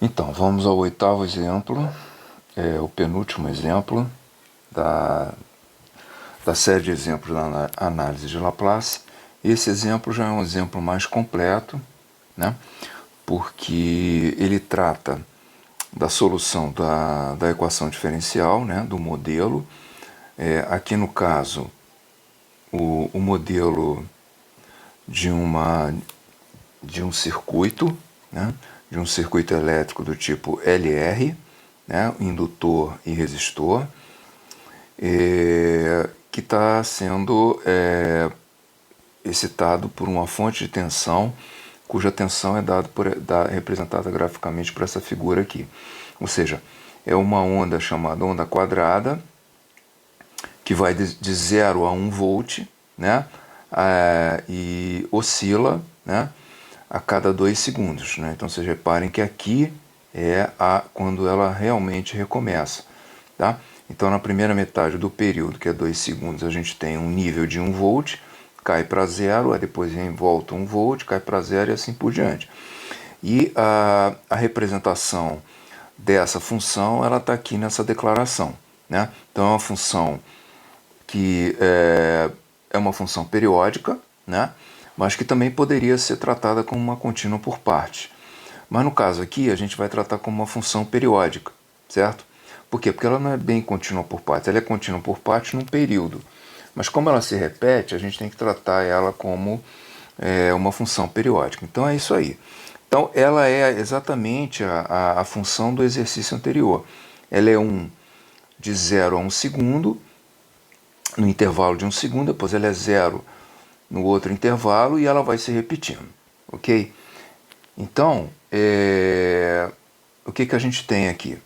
Então, vamos ao oitavo exemplo, o penúltimo exemplo da série de exemplos da análise de Laplace. Esse exemplo já é um exemplo mais completo, né? Porque ele trata da solução da equação diferencial, né? Do modelo. Aqui no caso, o modelo de um circuito, né? De um circuito elétrico do tipo LR, né? Indutor e resistor, que está sendo excitado por uma fonte de tensão, cuja tensão é representada graficamente por essa figura aqui. Ou seja, é uma onda chamada onda quadrada, que vai de 0 a 1 volt, né? E oscila, né? A cada 2 segundos. Né? Então vocês reparem que aqui é quando ela realmente recomeça. Tá? Então na primeira metade do período, que é 2 segundos, a gente tem um nível de 1 volt, cai para 0, aí depois vem volta 1 volt, cai para 0 e assim por diante. E a representação dessa função, ela está aqui nessa declaração. Né? Então é uma função que é uma função periódica, né? Mas que também poderia ser tratada como uma contínua por partes. Mas no caso aqui, a gente vai tratar como uma função periódica, certo? Por quê? Porque ela não é bem contínua por partes, ela é contínua por partes num período. Mas como ela se repete, a gente tem que tratar ela como uma função periódica. Então é isso aí. Então ela é exatamente a função do exercício anterior. Ela é de 0 a 1 segundo, no intervalo de 1 segundo, depois ela é 0 no outro intervalo e ela vai se repetindo, ok? Então, o que a gente tem aqui?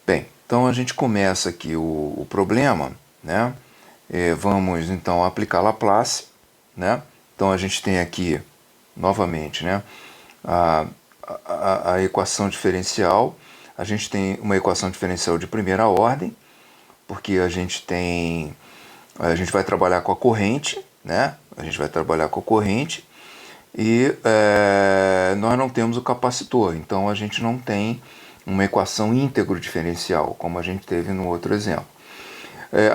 Bem, então a gente começa aqui o problema, né? Vamos então aplicar Laplace, né? Então a gente tem aqui, novamente, né? A equação diferencial. A gente tem uma equação diferencial de primeira ordem, porque a gente vai trabalhar com a corrente, né? A gente vai trabalhar com a corrente e nós não temos o capacitor, então a gente não tem uma equação íntegro diferencial, como a gente teve no outro exemplo.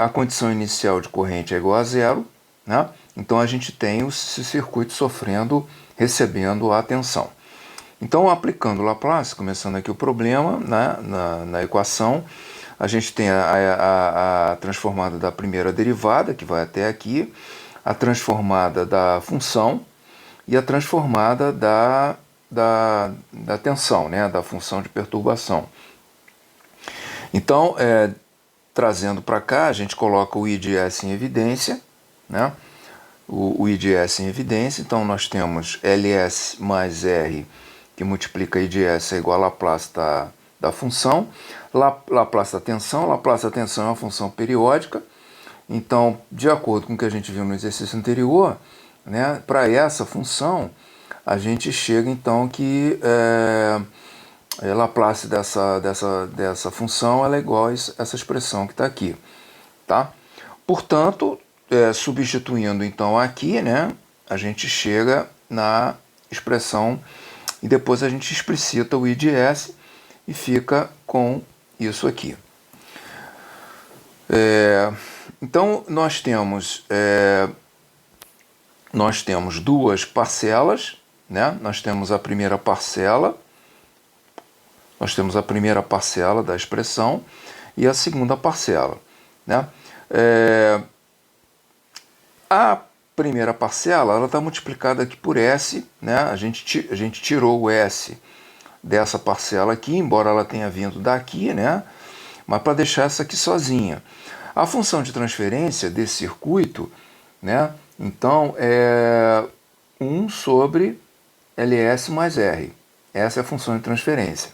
A condição inicial de corrente é igual a 0, né? Então a gente tem o circuito recebendo a tensão. Então, aplicando Laplace, começando aqui o problema, né, na equação, a gente tem a transformada da primeira derivada, que vai até aqui, a transformada da função e a transformada da tensão, né, da função de perturbação. Então, trazendo para cá, a gente coloca o IDS em evidência, né, o IDS em evidência. Então, nós temos LS mais R, que multiplica IDS é igual a Laplace da função, Laplace da tensão. Laplace da tensão é uma função periódica. Então, de acordo com o que a gente viu no exercício anterior, né, para essa função, a gente chega então que Laplace dessa função ela é igual a essa expressão que está aqui. Tá? Portanto, substituindo então aqui, né, a gente chega na expressão e depois a gente explicita o IDS e fica com isso aqui. Então nós temos duas parcelas, né? Nós temos a primeira parcela da expressão e a segunda parcela, né? A primeira parcela ela está multiplicada aqui por S, né? A gente tirou o S dessa parcela aqui, embora ela tenha vindo daqui, né? Mas para deixar essa aqui sozinha. A função de transferência desse circuito, né? Então é 1 sobre LS mais R. Essa é a função de transferência.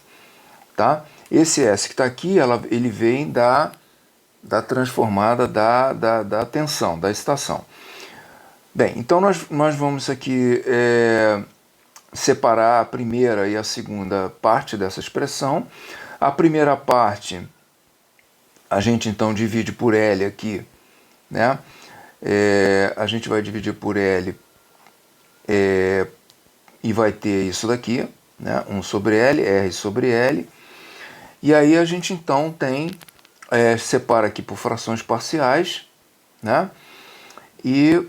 Tá? Esse S que está aqui, ele vem da transformada da tensão, da excitação. Bem, então nós vamos aqui separar a primeira e a segunda parte dessa expressão. A primeira parte a gente então divide por L aqui, né? A gente vai dividir por L e vai ter isso daqui, né? 1 sobre L, R sobre L. E aí a gente então tem, separa aqui por frações parciais, né? E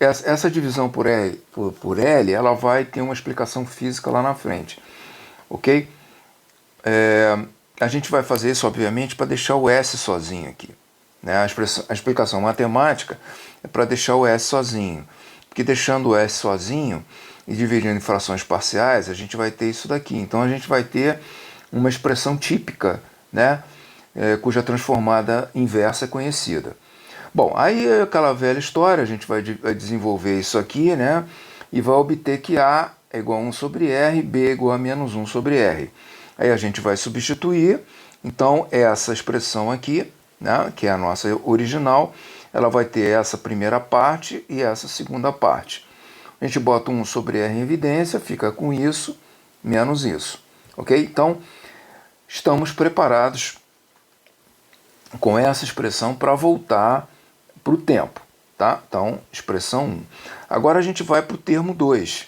essa divisão por L, ela vai ter uma explicação física lá na frente, ok? A gente vai fazer isso, obviamente, para deixar o S sozinho aqui, né? A explicação matemática é para deixar o S sozinho, porque deixando o S sozinho e dividindo em frações parciais, a gente vai ter isso daqui. Então a gente vai ter uma expressão típica, né? Cuja transformada inversa é conhecida. Bom, aí é aquela velha história, a gente vai desenvolver isso aqui, né? E vai obter que A é igual a 1 sobre R, B é igual a menos 1 sobre R. Aí a gente vai substituir, então essa expressão aqui, né, que é a nossa original, ela vai ter essa primeira parte e essa segunda parte. A gente bota 1 sobre R em evidência, fica com isso, menos isso. Ok? Então, estamos preparados com essa expressão para voltar para o tempo. Tá? Então, expressão 1. Agora a gente vai para o termo 2.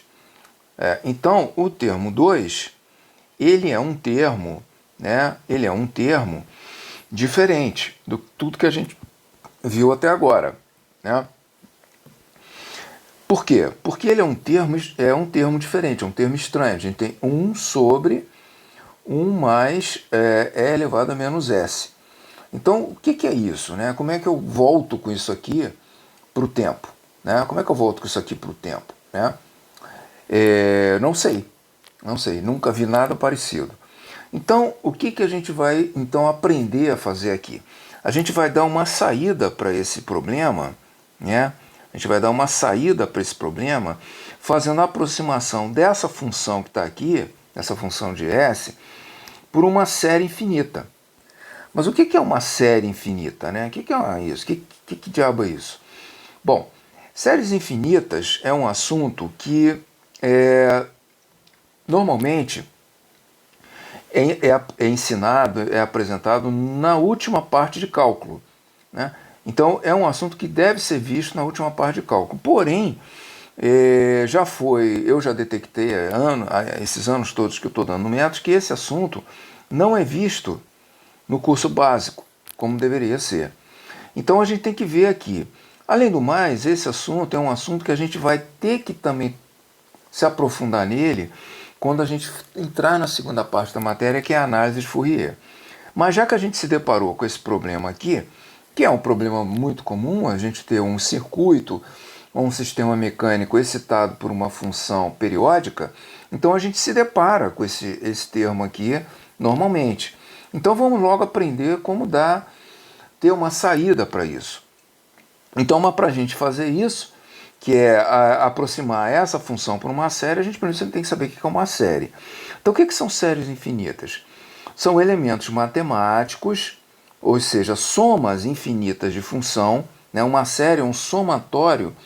Então, o termo 2, ele é um termo, né? Ele é um termo diferente do tudo que a gente viu até agora, né? Por quê? Porque ele é um termo diferente, é um termo estranho. A gente tem 1 sobre 1 mais E elevado a menos S. Então, o que é isso, né? Como é que eu volto com isso aqui para o tempo, né? Como é que eu volto com isso aqui para o tempo, né? Não sei, nunca vi nada parecido. Então, o que a gente vai então aprender a fazer aqui? A gente vai dar uma saída para esse problema, né? A gente vai dar uma saída para esse problema fazendo a aproximação dessa função que está aqui, essa função de S, por uma série infinita. Mas o que é uma série infinita, né? O que é isso? Que diabo é isso? Bom, séries infinitas é um assunto que normalmente é ensinado, é apresentado na última parte de cálculo, né? Então é um assunto que deve ser visto na última parte de cálculo. Porém, eu já detectei esses anos todos que eu estou dando no método, que esse assunto não é visto no curso básico, como deveria ser. Então a gente tem que ver aqui. Além do mais, esse assunto é um assunto que a gente vai ter que também se aprofundar nele quando a gente entrar na segunda parte da matéria, que é a análise de Fourier. Mas já que a gente se deparou com esse problema aqui, que é um problema muito comum, a gente ter um circuito ou um sistema mecânico excitado por uma função periódica, então a gente se depara com esse termo aqui normalmente. Então vamos logo aprender como ter uma saída para isso. Então, para a gente fazer isso, que é aproximar essa função por uma série, a gente primeiro tem que saber o que é uma série. Então, o que são séries infinitas? São elementos matemáticos, ou seja, somas infinitas de função, né? Uma série é um somatório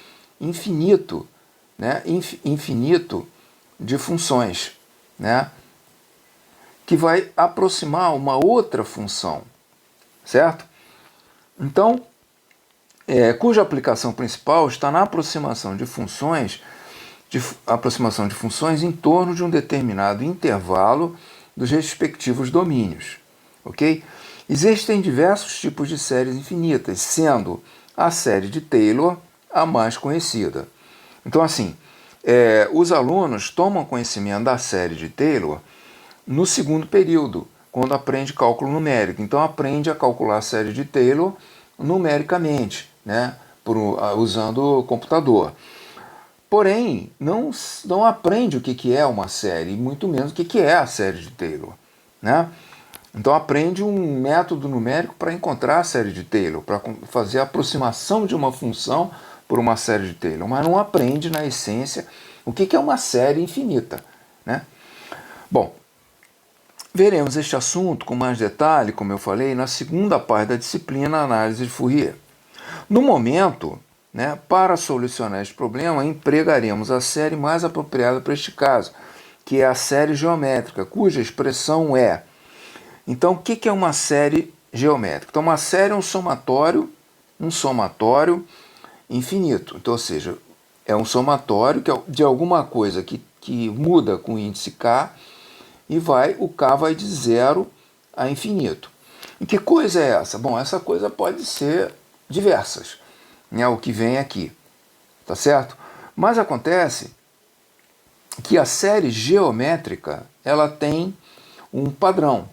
infinito, né? Infinito de funções, né? Que vai aproximar uma outra função, certo? Então, cuja aplicação principal está na aproximação de funções em torno de um determinado intervalo dos respectivos domínios, ok? Existem diversos tipos de séries infinitas, sendo a série de Taylor a mais conhecida. Então, assim, os alunos tomam conhecimento da série de Taylor no segundo período, quando aprende cálculo numérico. Então, aprende a calcular a série de Taylor numericamente, né, usando o computador. Porém, não aprende o que é uma série, muito menos o que é a série de Taylor, né? Então aprende um método numérico para encontrar a série de Taylor, para fazer a aproximação de uma função por uma série de Taylor, mas não aprende na essência o que é uma série infinita, né? Bom, veremos este assunto com mais detalhe, como eu falei, na segunda parte da disciplina Análise de Fourier. No momento, né, para solucionar este problema, empregaremos a série mais apropriada para este caso, que é a série geométrica, cuja expressão é... Então, o que é uma série geométrica? Então, uma série é um somatório infinito. Então, ou seja, é um somatório que é de alguma coisa que muda com o índice k, e o k vai de 0 a infinito. E que coisa é essa? Bom, essa coisa pode ser diversas, né, o que vem aqui, tá certo? Mas acontece que a série geométrica, ela tem um padrão,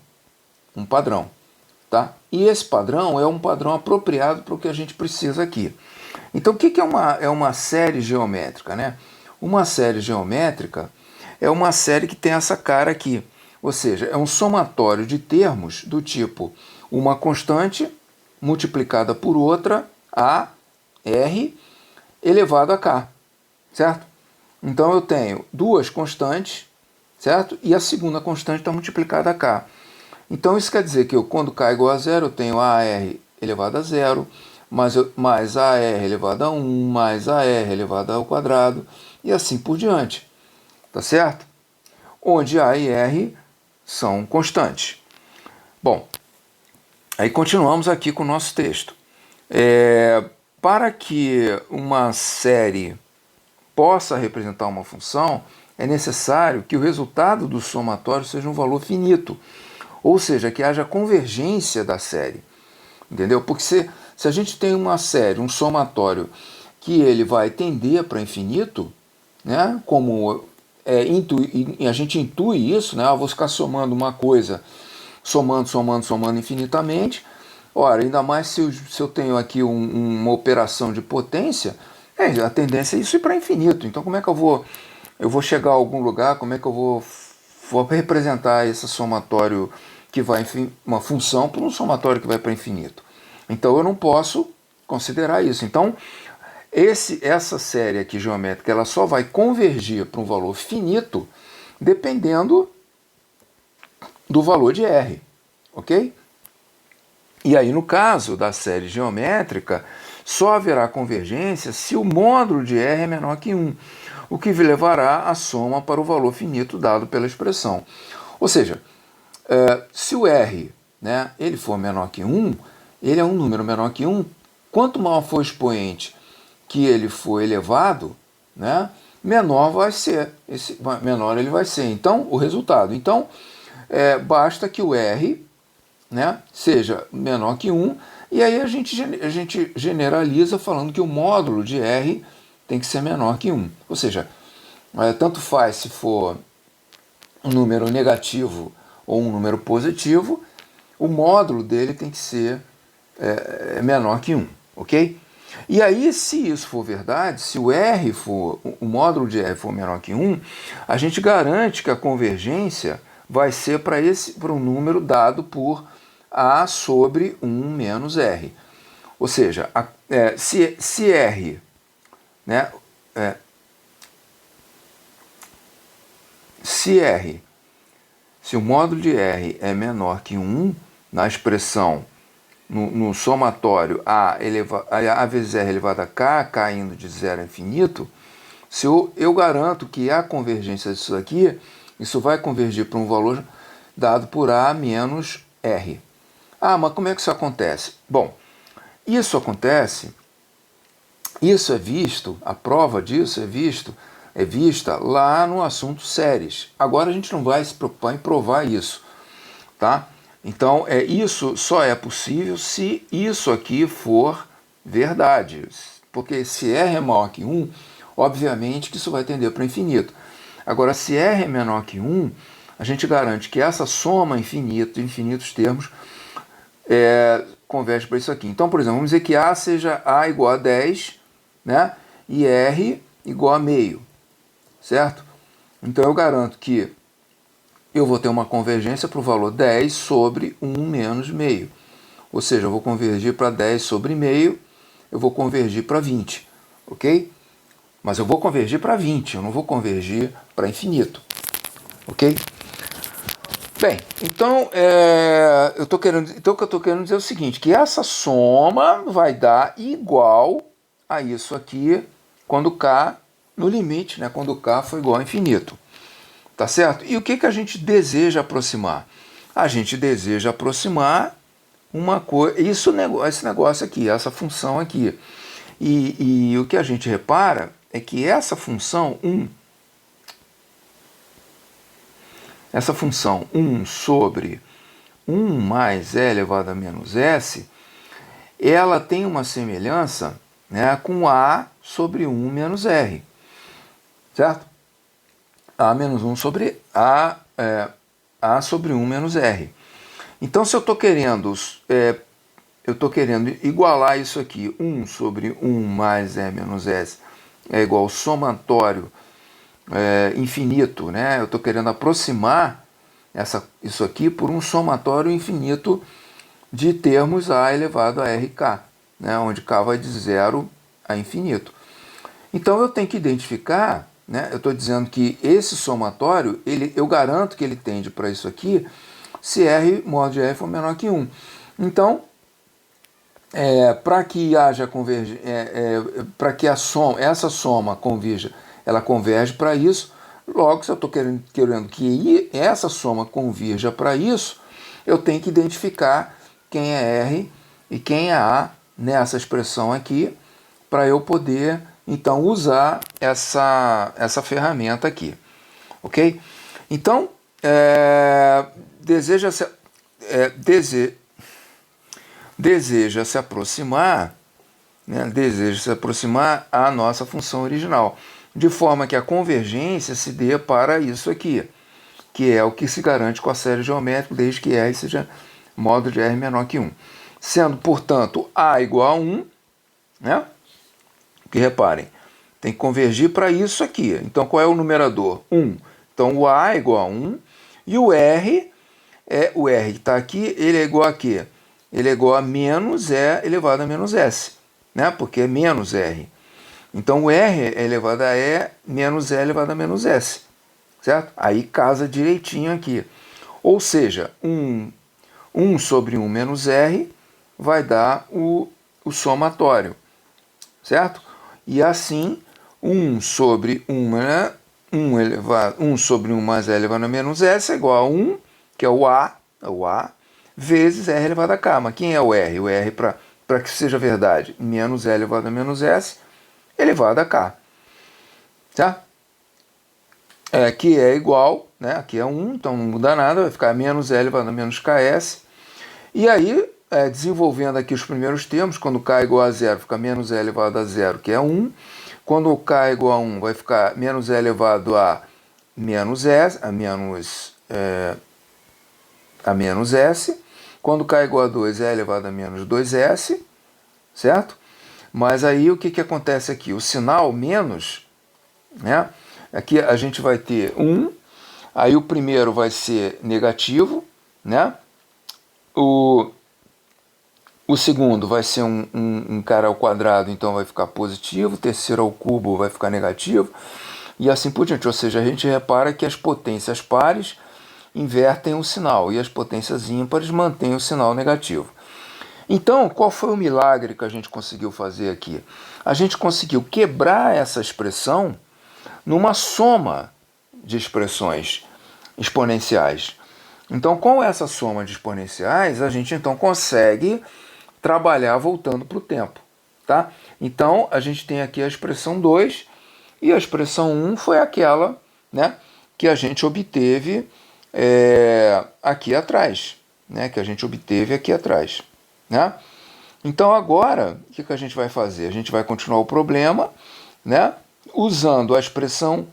tá? E esse padrão é um padrão apropriado para o que a gente precisa aqui. Então, o que é uma série geométrica, né? Uma série geométrica é uma série que tem essa cara aqui, ou seja, é um somatório de termos do tipo uma constante multiplicada por outra, a, r, elevado a k, certo? Então eu tenho duas constantes, certo? E a segunda constante está multiplicada a k. Então isso quer dizer que quando k é igual a zero, eu tenho AR elevado a zero, mais AR elevado a 1, mais AR elevado ao quadrado, e assim por diante, tá certo? Onde A e R são constantes. Bom, aí continuamos aqui com o nosso texto. Para que uma série possa representar uma função, é necessário que o resultado do somatório seja um valor finito, ou seja, que haja convergência da série, entendeu? Porque se a gente tem uma série, um somatório, que ele vai tender para infinito, né? Como a gente intui isso, né? Eu vou ficar somando uma coisa, somando infinitamente. Ora, ainda mais se eu tenho aqui uma operação de potência, a tendência é isso ir para infinito. Então, como é que eu vou chegar a algum lugar? Como é que eu vou representar esse somatório que vai, uma função, por um somatório que vai para infinito? Então, eu não posso considerar isso. Então, essa série aqui geométrica, ela só vai convergir para um valor finito dependendo do valor de R, ok? E aí, no caso da série geométrica, só haverá convergência se o módulo de R é menor que 1, o que levará a soma para o valor finito dado pela expressão. Ou seja, se o R, né, ele for menor que 1, ele é um número menor que 1, quanto maior for o expoente que ele for elevado, né, menor vai ser, menor ele vai ser. Então, o resultado. Então, basta que o R, né, seja menor que 1, e aí a gente generaliza falando que o módulo de R tem que ser menor que 1. Ou seja, tanto faz se for um número negativo ou um número positivo, o módulo dele tem que ser menor que 1, ok? E aí, se isso for verdade, se o módulo de R for menor que 1, a gente garante que a convergência vai ser para um número dado por A sobre 1 menos R. Ou seja, se R, né, se o módulo de R é menor que 1, na expressão, no somatório A vezes R elevado a K indo de 0 a infinito, se eu garanto que a convergência disso daqui, isso vai convergir para um valor dado por A menos R. Mas como é que isso acontece? Bom, isso acontece, isso é visto, a prova disso é vista lá no assunto séries. Agora a gente não vai se preocupar em provar isso, tá? Então, isso só é possível se isso aqui for verdade. Porque se R é maior que 1, obviamente que isso vai tender para o infinito. Agora, se R é menor que 1, a gente garante que essa soma infinita, infinitos termos, converge para isso aqui. Então, por exemplo, vamos dizer que A seja A igual a 10, né? E R igual a meio, certo? Então, eu garanto que eu vou ter uma convergência para o valor 10 sobre 1 menos meio. Ou seja, eu vou convergir para 10 sobre meio, eu vou convergir para 20, ok? Mas eu vou convergir para 20, eu não vou convergir para infinito, ok? Bem, então, o que eu estou querendo dizer é o seguinte, que essa soma vai dar igual a isso aqui quando K, no limite, né, quando K for igual a infinito. Tá certo? E o que a gente deseja aproximar? A gente deseja aproximar uma coisa, esse negócio aqui, essa função aqui. E o que a gente repara é que essa função 1 sobre 1 mais e elevado a menos s, ela tem uma semelhança, né, com a sobre 1 menos r, certo? A menos 1 sobre a sobre 1 menos r. Então, se eu estou querendo igualar isso aqui, 1 sobre 1 mais e menos s é igual ao somatório infinito, né? Eu estou querendo aproximar isso aqui por um somatório infinito de termos a elevado a rk, né? Onde k vai de 0 a infinito. Então eu tenho que identificar, né? Eu estou dizendo que esse somatório, eu garanto que ele tende para isso aqui se r mod de r for menor que 1. Então, para que haja convergência, para que essa soma converja, ela converge para isso. Logo, se eu estou querendo que essa soma convirja para isso, eu tenho que identificar quem é R e quem é A nessa expressão aqui, para eu poder, então, usar essa ferramenta aqui. Ok? Então, deseja se aproximar, né? Deseja se aproximar à nossa função original, de forma que a convergência se dê para isso aqui, que é o que se garante com a série geométrica, desde que R seja módulo de R menor que 1. Sendo, portanto, A igual a 1, né? Porque, reparem, tem que convergir para isso aqui. Então, qual é o numerador? 1. Então, o A é igual a 1, e o R que está aqui, ele é igual a quê? Ele é igual a menos E elevado a menos S, né? Porque é menos R. Então, o R é elevado a E menos E elevado a menos S, certo? Aí casa direitinho aqui. Ou seja, 1 sobre 1 menos R vai dar o somatório, certo? E assim, 1 sobre 1, né? 1 sobre 1 mais E elevado a menos S é igual a 1, que é o A, vezes R elevado a K. Mas quem é o R? O R, para que seja verdade, menos E elevado a menos S elevado a K. Tá? Que é igual, né? Aqui é 1, então não muda nada, vai ficar menos E elevado a menos KS. E aí, desenvolvendo aqui os primeiros termos, quando K é igual a 0, fica menos E elevado a 0, que é 1. Quando o K é igual a 1, vai ficar menos E elevado a menos S, a menos S. Quando K é igual a 2, é elevado a menos 2S, certo? Mas aí o que acontece aqui? O sinal menos, né? Aqui a gente vai ter 1, aí o primeiro vai ser negativo, né? O segundo vai ser um cara ao quadrado, então vai ficar positivo, o terceiro ao cubo vai ficar negativo, e assim por diante. Ou seja, a gente repara que as potências pares invertem o sinal, e as potências ímpares mantêm o sinal negativo. Então, qual foi o milagre que a gente conseguiu fazer aqui? A gente conseguiu quebrar essa expressão numa soma de expressões exponenciais. Então, com essa soma de exponenciais, a gente então consegue trabalhar voltando para o tempo. Tá? Então, a gente tem aqui a expressão 2, e a expressão 1 foi aquela, né, que a gente obteve aqui atrás. Né, que a gente obteve aqui atrás. Né? Então agora, o que a gente vai fazer? A gente vai continuar o problema, né, usando a expressão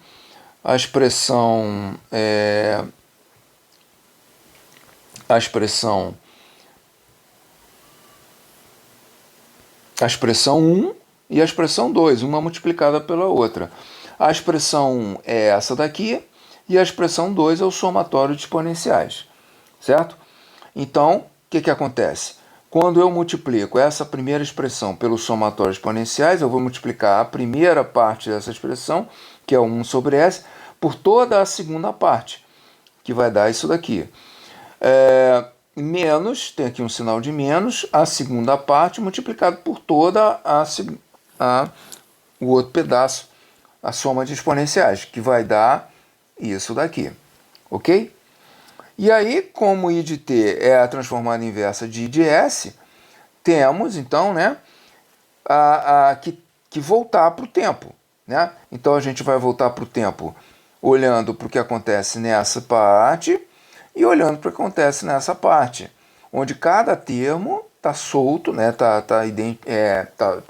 1 e a expressão 2, uma multiplicada pela outra. A expressão 1 é essa daqui, e a expressão 2 é o somatório de exponenciais, certo? Então, o que acontece? Quando eu multiplico essa primeira expressão pelo somatório de exponenciais, eu vou multiplicar a primeira parte dessa expressão, que é 1 sobre S, por toda a segunda parte, que vai dar isso daqui. Menos, tem aqui um sinal de menos, a segunda parte multiplicado por toda o outro pedaço, a soma de exponenciais, que vai dar isso daqui. Ok? E aí, como I de T é a transformada inversa de I de S, temos, então, né, que voltar para o tempo. né? Então a gente vai voltar para o tempo olhando para o que acontece nessa parte e olhando para o que acontece nessa parte, onde cada termo está solto, né? Tá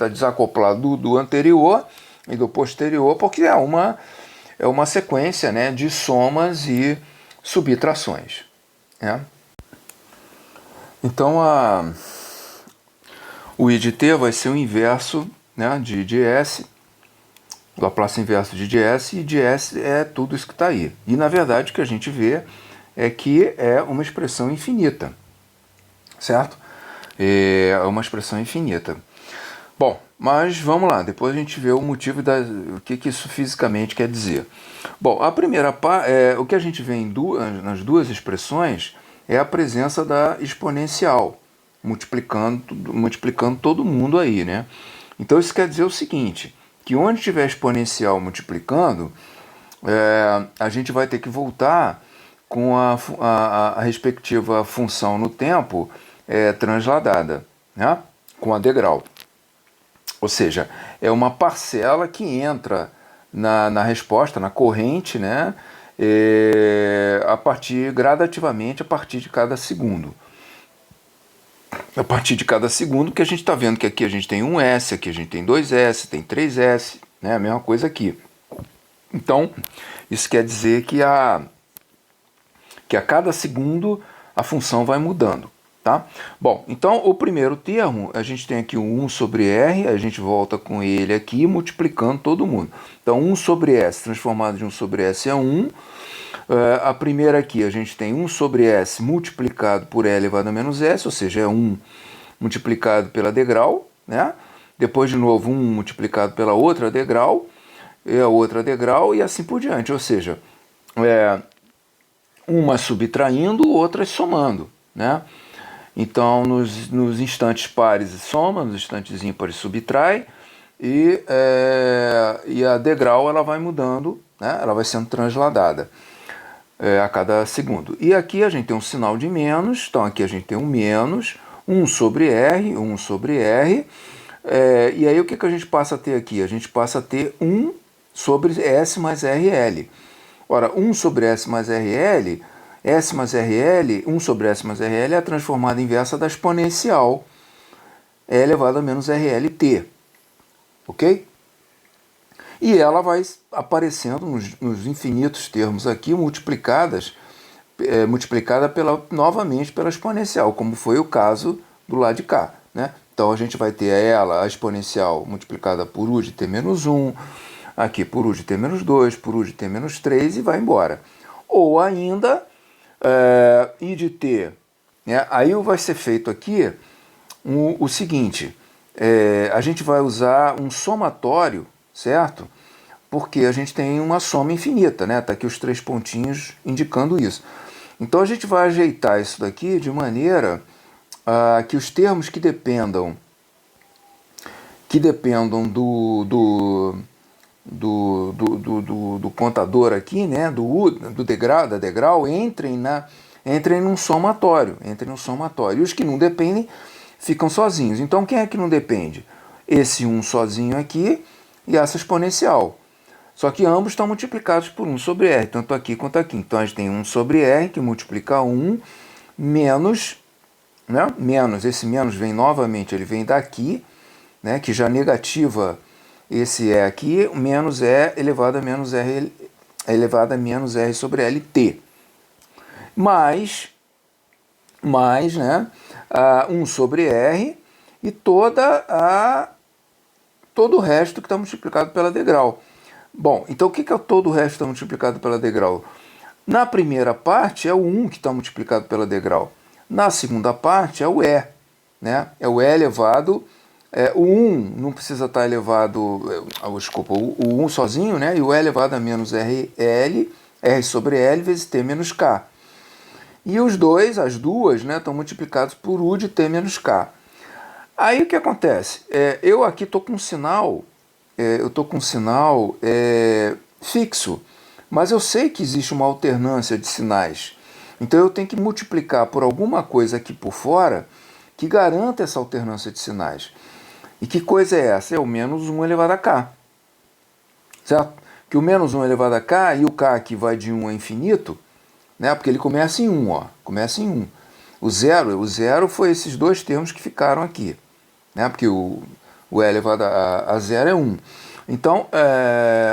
desacoplado do anterior e do posterior, porque é uma sequência, né, de somas e subtrações, né? Então o I de t vai ser o inverso, né, de S, Laplace inverso de ds, e ds é tudo isso que está aí. E na verdade o que a gente vê é que é uma expressão infinita, certo? É uma expressão infinita. Bom, mas vamos lá, depois a gente vê o motivo o que isso fisicamente quer dizer. Bom, a primeira parte, o que a gente vê nas duas expressões é a presença da exponencial, multiplicando todo mundo aí, né? Então isso quer dizer o seguinte, que onde tiver exponencial multiplicando, a gente vai ter que voltar com a respectiva função no tempo transladada, né? Com a degrau. Ou seja, é uma parcela que entra na resposta, na corrente, né? Gradativamente a partir de cada segundo. A partir de cada segundo, que a gente está vendo que aqui a gente tem um S, aqui a gente tem 2S, tem 3S, né? A mesma coisa aqui. Então, isso quer dizer que a cada segundo a função vai mudando, tá? Bom, então o primeiro termo, a gente tem aqui o 1 sobre R, a gente volta com ele aqui multiplicando todo mundo. Então 1 sobre S transformado de 1 sobre S é 1. A primeira aqui a gente tem 1 sobre S multiplicado por E elevado a menos S, ou seja, é 1 multiplicado pela degrau, né? Depois de novo 1 multiplicado pela outra degrau, e a outra degrau e assim por diante, ou seja, uma subtraindo, outras somando, né? Então, nos instantes pares soma, nos instantes ímpares subtrai, e a degrau ela vai mudando, né? Ela vai sendo transladada a cada segundo. E aqui a gente tem um sinal de menos, então aqui a gente tem um menos, 1 sobre R, 1 sobre R, e aí o que a gente passa a ter aqui? A gente passa a ter 1 sobre S mais RL. Ora, 1 sobre S mais RL, S mais RL, 1 sobre S mais RL é a transformada inversa da exponencial E elevado a menos RLT, ok? E ela vai aparecendo nos infinitos termos aqui, multiplicada novamente pela exponencial, como foi o caso do lado de cá, né? Então a gente vai ter a exponencial multiplicada por U de t menos 1, aqui por U de t menos 2, por U de t menos 3 e vai embora. Ou ainda, I de t, né? Aí vai ser feito aqui o seguinte, a gente vai usar um somatório, certo? Porque a gente tem uma soma infinita, né? Tá aqui os 3 pontinhos indicando isso. Então a gente vai ajeitar isso daqui de maneira que os termos que dependam do contador aqui, né? Da degrau, entrem num somatório, E os que não dependem ficam sozinhos. Então quem é que não depende? Esse 1 sozinho aqui e essa exponencial. Só que ambos estão multiplicados por 1 sobre R, tanto aqui quanto aqui. Então a gente tem 1 sobre R, que multiplica 1, menos, né? Esse menos vem novamente, ele vem daqui, né? Que já negativa esse E aqui, menos E elevado a menos R, sobre LT. Mais, né? 1 sobre R e todo o resto que está multiplicado pela degrau. Bom, então o que é todo o resto que está multiplicado pela degrau? Na primeira parte é o 1 que está multiplicado pela degrau. Na segunda parte é o E, né? É o E elevado, o 1 não precisa estar elevado, desculpa, o 1 sozinho, né? E o E elevado a menos RL, R sobre L vezes T menos K. E as duas, né, estão multiplicados por U de T menos K. Aí o que acontece? Eu aqui estou com um sinal, fixo, mas eu sei que existe uma alternância de sinais. Então eu tenho que multiplicar por alguma coisa aqui por fora que garanta essa alternância de sinais. E que coisa é essa? É o menos 1 elevado a k. certo? Que o menos 1 elevado a k, e o k aqui vai de 1 a infinito, né? Porque ele começa em 1, ó, começa em 1. O zero foi esses dois termos que ficaram aqui, né? Porque o e elevado a zero é 1. Então,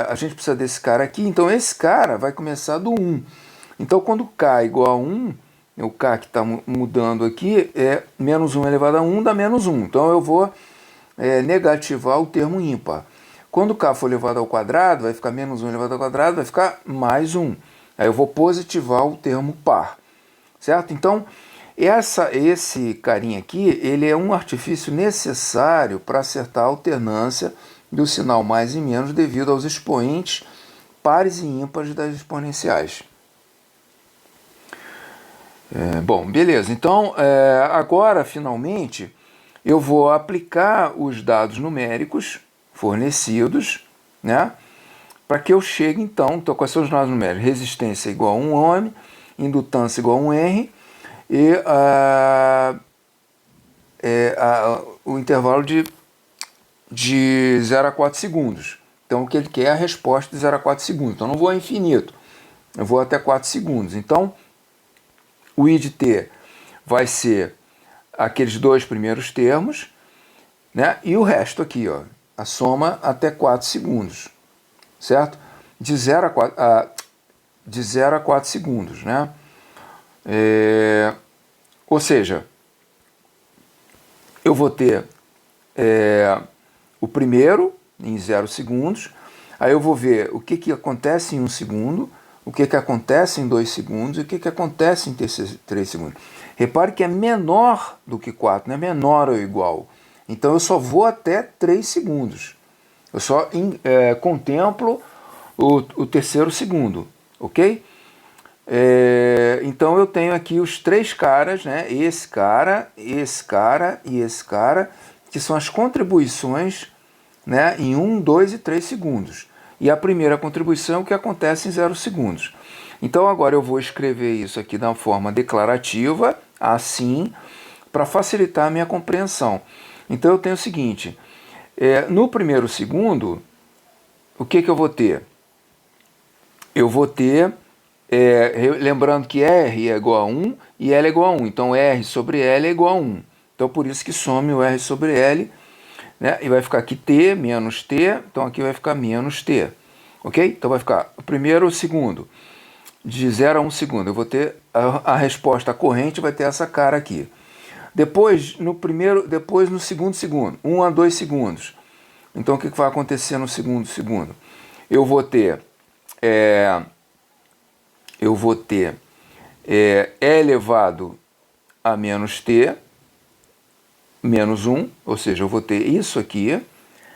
a gente precisa desse cara aqui, então esse cara vai começar do 1. Então, quando k é igual a 1, o k que está mudando aqui é menos 1 elevado a 1 dá menos 1. Então, eu vou negativar o termo ímpar. Quando k for elevado ao quadrado, vai ficar menos 1 elevado ao quadrado, vai ficar mais 1. Aí eu vou positivar o termo par, certo? Então, esse carinha aqui, ele é um artifício necessário para acertar a alternância do sinal mais e menos devido aos expoentes pares e ímpares das exponenciais. Bom, beleza. Então, agora, finalmente, eu vou aplicar os dados numéricos fornecidos, né? Para que eu chegue, então, quais são os dados numéricos? Resistência igual a 1 ohm, indutância igual a 1 R, e o intervalo de 0 a 4 segundos. Então, o que ele quer é a resposta de 0 a 4 segundos. Então, eu não vou a infinito, eu vou até 4 segundos. Então, o I de t vai ser aqueles dois primeiros termos, né? E o resto aqui, ó, a soma até 4 segundos, certo? De 0 a 4 segundos, né? Ou seja, eu vou ter o primeiro em 0 segundos, aí eu vou ver o que acontece em 1 segundo, o que acontece em 2 segundos e o que acontece em 3 segundos. Repare que é menor do que 4, não é menor ou igual. Então eu só vou até 3 segundos. Eu só contemplo o terceiro segundo, ok? Então eu tenho aqui os três caras, né? Esse cara e esse cara, que são as contribuições, né? Em 1, 2 e 3 segundos. E a primeira contribuição é o que acontece em 0 segundos. Então agora eu vou escrever isso aqui da forma declarativa, assim, para facilitar a minha compreensão. Então eu tenho o seguinte, no primeiro segundo, o que eu vou ter? Eu vou ter, lembrando que R é igual a 1 e L é igual a 1, então R sobre L é igual a 1. Então por isso que some o R sobre L, né? E vai ficar aqui T menos T, então aqui vai ficar menos T, ok? Então vai ficar o primeiro ou o segundo, de 0 a 1 segundo, eu vou ter a resposta corrente, vai ter essa cara aqui. Depois no segundo segundo, 1 a 2 segundos, então o que vai acontecer no segundo segundo? Eu vou ter E elevado a menos T, menos 1, ou seja, eu vou ter isso aqui,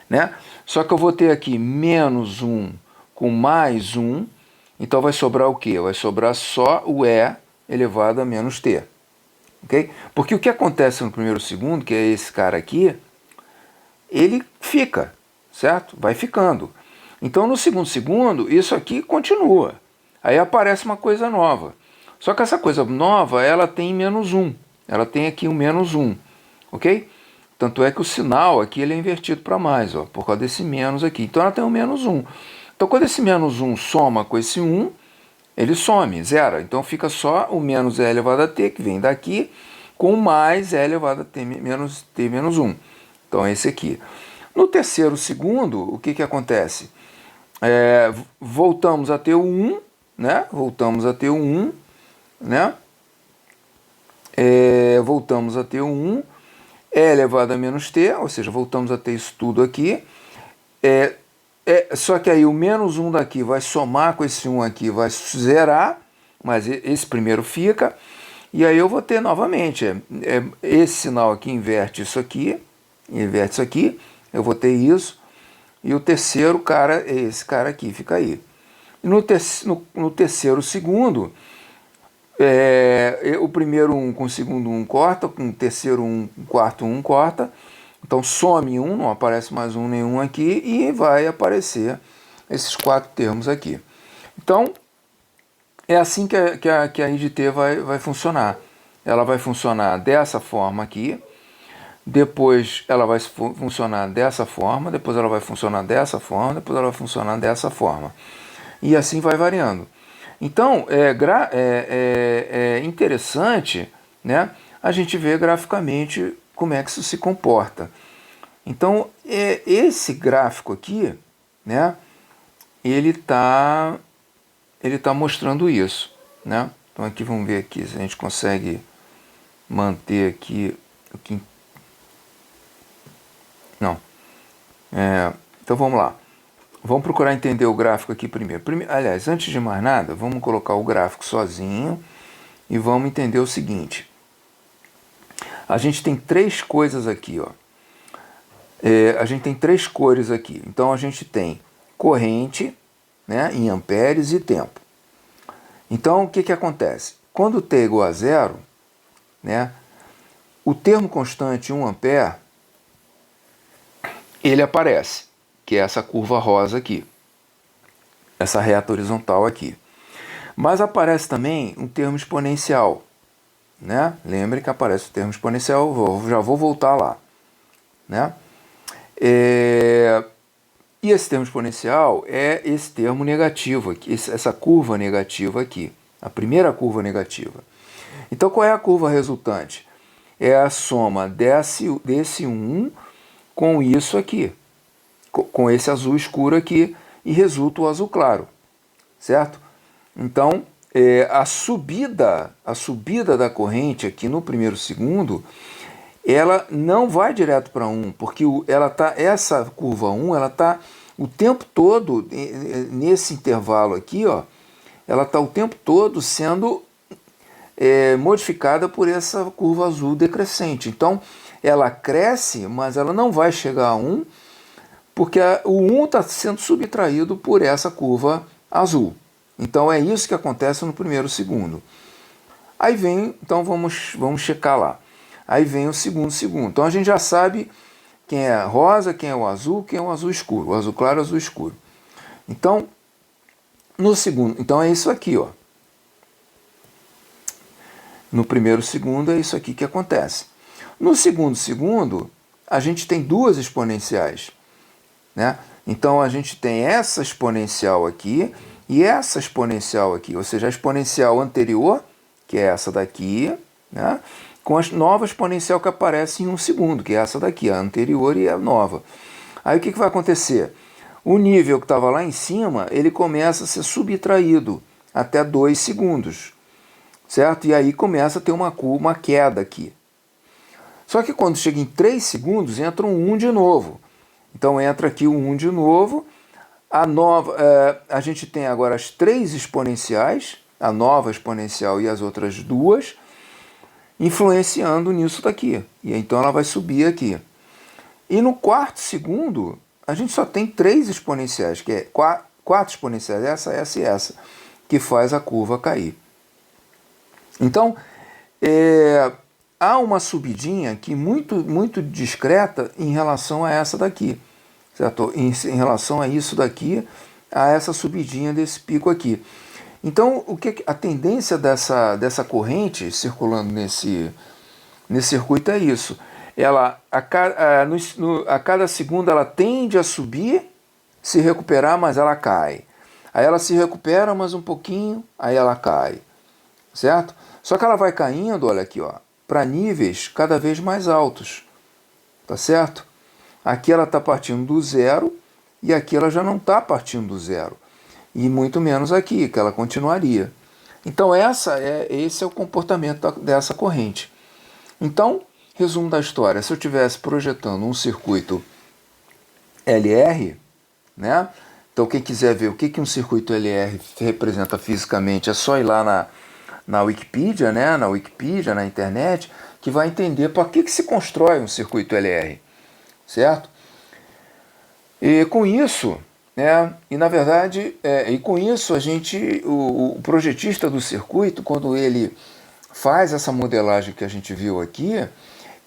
né? Só que eu vou ter aqui menos 1 com mais 1, então vai sobrar o quê? Vai sobrar só o E elevado a menos T, ok? Porque o que acontece no primeiro segundo, que é esse cara aqui, ele fica, certo? Vai ficando. Então no segundo segundo, isso aqui continua. Aí aparece uma coisa nova. Só que essa coisa nova, ela tem menos 1. Ela tem aqui um menos 1, ok? Tanto é que o sinal aqui ele é invertido para mais, ó, por causa desse menos aqui. Então ela tem um menos 1. Então quando esse menos 1 soma com esse 1, ele some, zero. Então fica só o menos E elevado a T, que vem daqui, com mais E elevado a T menos 1. Então é esse aqui. No terceiro segundo, o que acontece? Voltamos a ter o 1, né? Voltamos a ter o 1, né? Voltamos a ter o 1, E elevado a menos T, ou seja, voltamos a ter isso tudo aqui. Só que aí o menos 1 daqui vai somar com esse 1 aqui, vai zerar, mas esse primeiro fica. E aí eu vou ter novamente, esse sinal aqui inverte isso aqui, eu vou ter isso. E o terceiro cara é esse cara aqui, fica aí. E no terceiro segundo, o primeiro 1 com o segundo 1 corta, com o terceiro 1 com o quarto 1 corta. Então some 1, não aparece mais 1 nenhum aqui, e vai aparecer esses 4 termos aqui. Então, é assim que a I de T vai funcionar. Ela vai funcionar dessa forma aqui, depois ela vai funcionar dessa forma, depois ela vai funcionar dessa forma, depois ela vai funcionar dessa forma. E assim vai variando. Então, é interessante, né, a gente ver graficamente como é que isso se comporta. Então, esse gráfico aqui, né, ele tá mostrando isso, né? Então aqui vamos ver aqui se a gente consegue manter aqui o que... Não. Então vamos lá. Vamos procurar entender o gráfico aqui primeiro. Aliás, antes de mais nada, vamos colocar o gráfico sozinho e vamos entender o seguinte. A gente tem três coisas aqui, ó. A gente tem três cores aqui. Então a gente tem corrente, né, em amperes e tempo. Então o que acontece? Quando T é igual a zero, né, o termo constante 1 ampere, ele aparece, que é essa curva rosa aqui, essa reta horizontal aqui. Mas aparece também um termo exponencial, né? Lembre que aparece o termo exponencial, já vou voltar lá, né? E esse termo exponencial é esse termo negativo aqui, essa curva negativa aqui, a primeira curva negativa. Então qual é a curva resultante? É a soma desse 1 com isso aqui, com esse azul escuro aqui, e resulta o azul claro, certo? Então a subida da corrente aqui no primeiro segundo, ela não vai direto para 1, porque essa curva 1, ela está o tempo todo, nesse intervalo aqui, ó, ela está o tempo todo sendo modificada por essa curva azul decrescente. Então, ela cresce, mas ela não vai chegar a 1, porque o 1 está sendo subtraído por essa curva azul. Então, é isso que acontece no primeiro segundo. Aí vem, então vamos checar lá. Aí vem o segundo segundo. Então, a gente já sabe quem é a rosa, quem é o azul escuro. O azul claro e o azul escuro. Então, no segundo, então é isso aqui, ó. No primeiro segundo é isso aqui que acontece. No segundo segundo, a gente tem duas exponenciais, né? Então a gente tem essa exponencial aqui e essa exponencial aqui, ou seja, a exponencial anterior, que é essa daqui, né, com a nova exponencial que aparece em 1 segundo, que é essa daqui, a anterior e a nova. Aí o que vai acontecer? O nível que estava lá em cima, ele começa a ser subtraído até 2 segundos. Certo? E aí começa a ter uma queda aqui. Só que quando chega em 3 segundos, entra um 1 de novo. Então entra aqui o 1 de novo. A gente tem agora as 3 exponenciais, a nova exponencial e as outras duas, influenciando nisso daqui. E então ela vai subir aqui. E no quarto segundo, a gente só tem 3 exponenciais, que é 4 exponenciais, essa e essa, que faz a curva cair. Então, há uma subidinha aqui muito discreta em relação a essa daqui, certo? Em relação a isso daqui, a essa subidinha desse pico aqui. Então, a tendência dessa corrente circulando nesse circuito é isso. Ela, a cada segundo ela tende a subir, se recuperar, mas ela cai. Aí ela se recupera mais um pouquinho, aí ela cai. Certo? Só que ela vai caindo, olha aqui, ó, para níveis cada vez mais altos, tá certo? Aqui ela está partindo do zero e aqui ela já não está partindo do zero, e muito menos aqui, que ela continuaria. Então esse é o comportamento dessa corrente. Então, resumo da história, se eu estivesse projetando um circuito LR, né? Então quem quiser ver o que um circuito LR representa fisicamente, é só ir lá na Wikipedia, né? Na Wikipedia, na internet, que vai entender para que se constrói um circuito LR, certo? E com isso, né? E na verdade, com isso o projetista do circuito, quando ele faz essa modelagem que a gente viu aqui,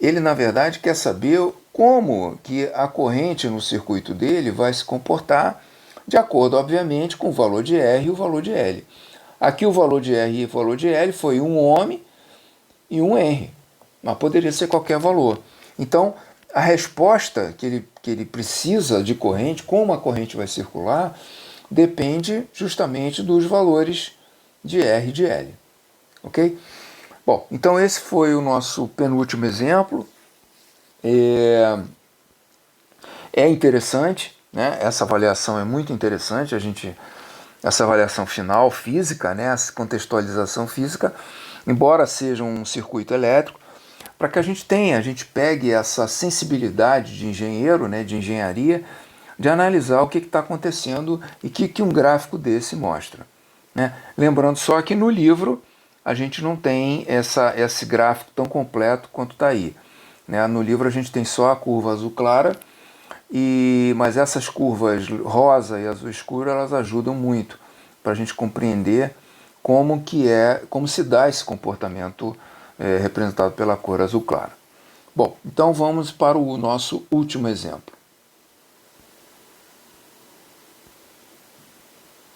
ele na verdade quer saber como que a corrente no circuito dele vai se comportar, de acordo, obviamente, com o valor de R e o valor de L. Aqui o valor de R e o valor de L foi um ohm e um Henry, mas poderia ser qualquer valor. Então, a resposta que ele precisa de corrente, como a corrente vai circular, depende justamente dos valores de R e de L. Ok? Bom, então esse foi o nosso penúltimo exemplo. É interessante, né? Essa avaliação é muito interessante, essa avaliação final física, né? Essa contextualização física, embora seja um circuito elétrico, para que a gente pegue essa sensibilidade de engenheiro, né, de engenharia, de analisar o que está acontecendo e que um gráfico desse mostra. Né? Lembrando só que no livro a gente não tem esse gráfico tão completo quanto está aí. Né? No livro a gente tem só a curva azul clara, mas essas curvas rosa e azul escuro elas ajudam muito para a gente compreender como se dá esse comportamento representado pela cor azul clara. Bom, então vamos para o nosso último exemplo.